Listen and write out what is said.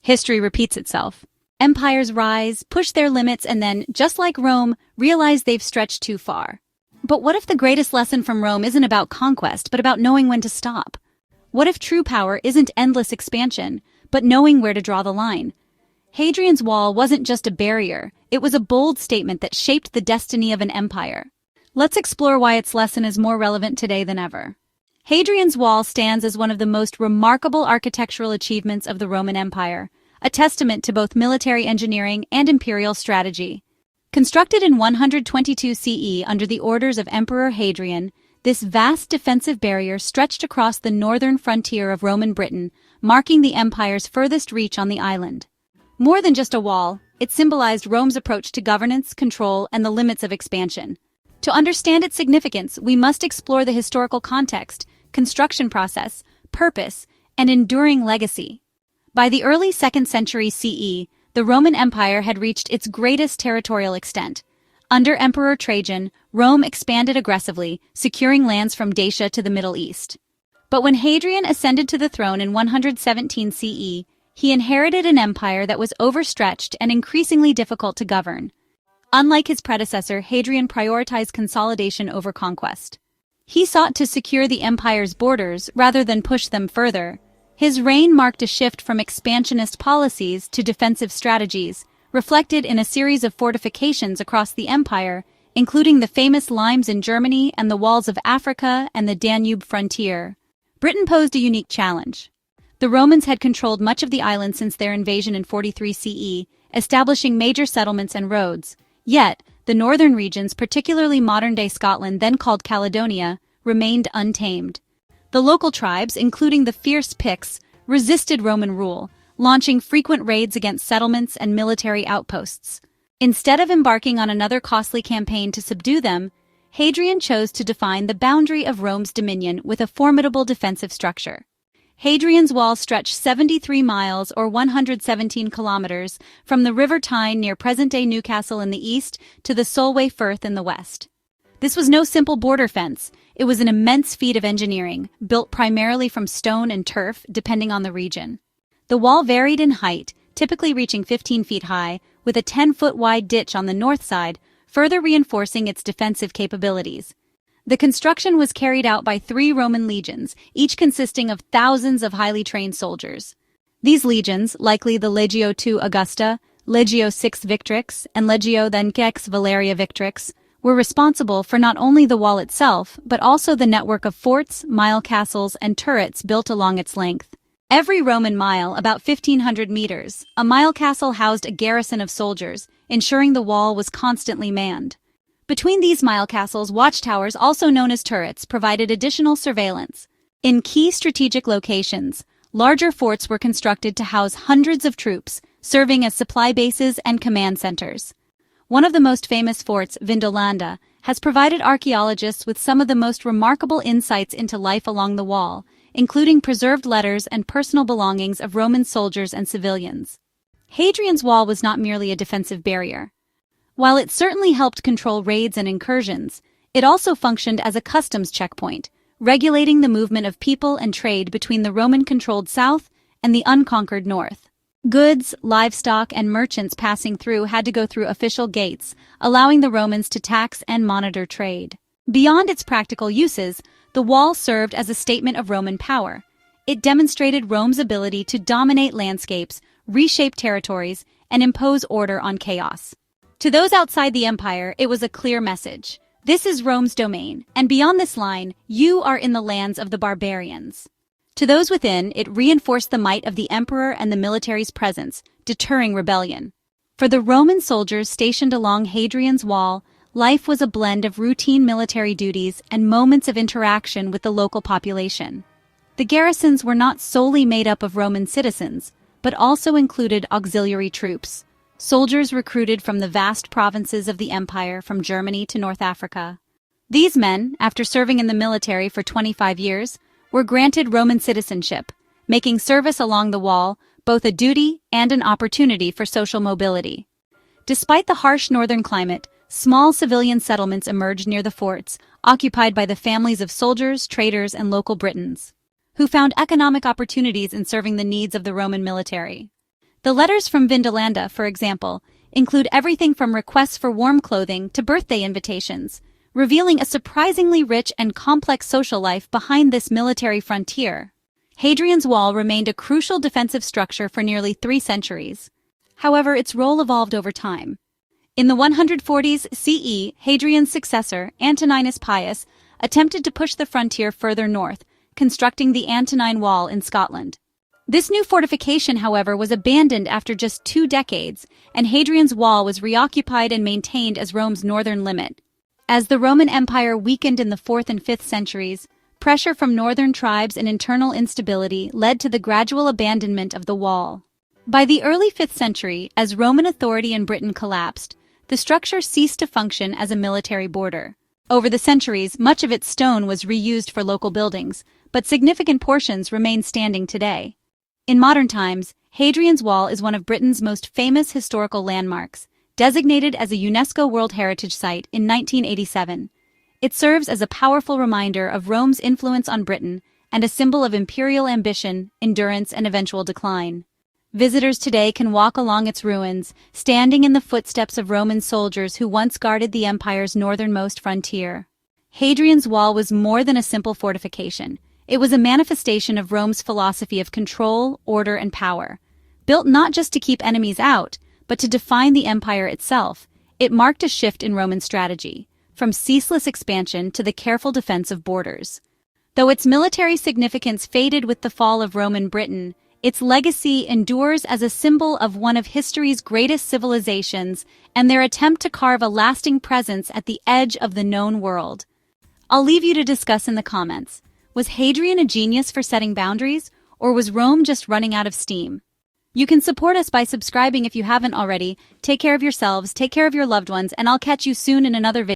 History repeats itself. Empires rise, push their limits, and then, just like Rome, realize they've stretched too far. But what if the greatest lesson from Rome isn't about conquest, but about knowing when to stop? What if true power isn't endless expansion, but knowing where to draw the line? Hadrian's Wall wasn't just a barrier, it was a bold statement that shaped the destiny of an empire. Let's explore why its lesson is more relevant today than ever. Hadrian's Wall stands as one of the most remarkable architectural achievements of the Roman Empire, a testament to both military engineering and imperial strategy. Constructed in 122 CE under the orders of Emperor Hadrian, this vast defensive barrier stretched across the northern frontier of Roman Britain, marking the empire's furthest reach on the island. More than just a wall, it symbolized Rome's approach to governance, control, and the limits of expansion. To understand its significance, we must explore the historical context, construction process, purpose, and enduring legacy. By the early 2nd century CE, the Roman Empire had reached its greatest territorial extent. Under Emperor Trajan, Rome expanded aggressively, securing lands from Dacia to the Middle East. But when Hadrian ascended to the throne in 117 CE, he inherited an empire that was overstretched and increasingly difficult to govern. Unlike his predecessor, Hadrian prioritized consolidation over conquest. He sought to secure the empire's borders rather than push them further. His reign marked a shift from expansionist policies to defensive strategies, reflected in a series of fortifications across the empire, including the famous limes in Germany and the walls of Africa and the Danube frontier. Britain posed a unique challenge. The Romans had controlled much of the island since their invasion in 43 CE, establishing major settlements and roads. Yet, the northern regions, particularly modern-day Scotland, then called Caledonia, remained untamed. The local tribes, including the fierce Picts, resisted Roman rule, launching frequent raids against settlements and military outposts. Instead of embarking on another costly campaign to subdue them, Hadrian chose to define the boundary of Rome's dominion with a formidable defensive structure. Hadrian's Wall stretched 73 miles or 117 kilometers from the River Tyne near present-day Newcastle in the east to the Solway Firth in the west. This was no simple border fence. It was an immense feat of engineering, built primarily from stone and turf, depending on the region. The wall varied in height, typically reaching 15 feet high, with a 10-foot wide ditch on the north side, further reinforcing its defensive capabilities. The construction was carried out by 3 Roman legions, each consisting of thousands of highly trained soldiers. These legions, likely the Legio II Augusta, Legio VI Victrix, and Legio X Valeria Victrix, were responsible for not only the wall itself, but also the network of forts, Milecastles, and turrets built along its length. Every Roman mile, about 1,500 meters, a Milecastle housed a garrison of soldiers, ensuring the wall was constantly manned. Between these Milecastles, watchtowers, also known as turrets, provided additional surveillance. In key strategic locations, larger forts were constructed to house hundreds of troops, serving as supply bases and command centers. One of the most famous forts, Vindolanda, has provided archaeologists with some of the most remarkable insights into life along the wall, including preserved letters and personal belongings of Roman soldiers and civilians. Hadrian's Wall was not merely a defensive barrier. While it certainly helped control raids and incursions, it also functioned as a customs checkpoint, regulating the movement of people and trade between the Roman-controlled south and the unconquered north. Goods, livestock, and merchants passing through had to go through official gates, allowing the Romans to tax and monitor trade. Beyond its practical uses, the wall served as a statement of Roman power. It demonstrated Rome's ability to dominate landscapes, reshape territories, and impose order on chaos. To those outside the empire, it was a clear message. This is Rome's domain, and beyond this line, you are in the lands of the barbarians. To those within, it reinforced the might of the emperor and the military's presence, deterring rebellion. For the Roman soldiers stationed along Hadrian's Wall, life was a blend of routine military duties and moments of interaction with the local population. The garrisons were not solely made up of Roman citizens, but also included auxiliary troops, soldiers recruited from the vast provinces of the empire from Germany to North Africa. These men, after serving in the military for 25 years, were granted Roman citizenship, making service along the wall both a duty and an opportunity for social mobility. Despite the harsh northern climate, small civilian settlements emerged near the forts, occupied by the families of soldiers, traders, and local Britons, who found economic opportunities in serving the needs of the Roman military. The letters from Vindolanda, for example, include everything from requests for warm clothing to birthday invitations, revealing a surprisingly rich and complex social life behind this military frontier. Hadrian's Wall remained a crucial defensive structure for nearly 3 centuries. However, its role evolved over time. In the 140s CE, Hadrian's successor, Antoninus Pius, attempted to push the frontier further north, constructing the Antonine Wall in Scotland. This new fortification, however, was abandoned after just 2 decades, and Hadrian's Wall was reoccupied and maintained as Rome's northern limit. As the Roman Empire weakened in the 4th and 5th centuries, pressure from northern tribes and internal instability led to the gradual abandonment of the wall. By the early 5th century, as Roman authority in Britain collapsed, the structure ceased to function as a military border. Over the centuries, much of its stone was reused for local buildings, but significant portions remain standing today. In modern times, Hadrian's Wall is one of Britain's most famous historical landmarks, designated as a UNESCO World Heritage Site in 1987. It serves as a powerful reminder of Rome's influence on Britain and a symbol of imperial ambition, endurance, and eventual decline. Visitors today can walk along its ruins, standing in the footsteps of Roman soldiers who once guarded the empire's northernmost frontier. Hadrian's Wall was more than a simple fortification. It was a manifestation of Rome's philosophy of control, order, and power. Built not just to keep enemies out, but to define the empire itself, it marked a shift in Roman strategy, from ceaseless expansion to the careful defense of borders. Though its military significance faded with the fall of Roman Britain, its legacy endures as a symbol of one of history's greatest civilizations and their attempt to carve a lasting presence at the edge of the known world. I'll leave you to discuss in the comments. Was Hadrian a genius for setting boundaries, or was Rome just running out of steam? You can support us by subscribing if you haven't already. Take care of yourselves, take care of your loved ones, and I'll catch you soon in another video.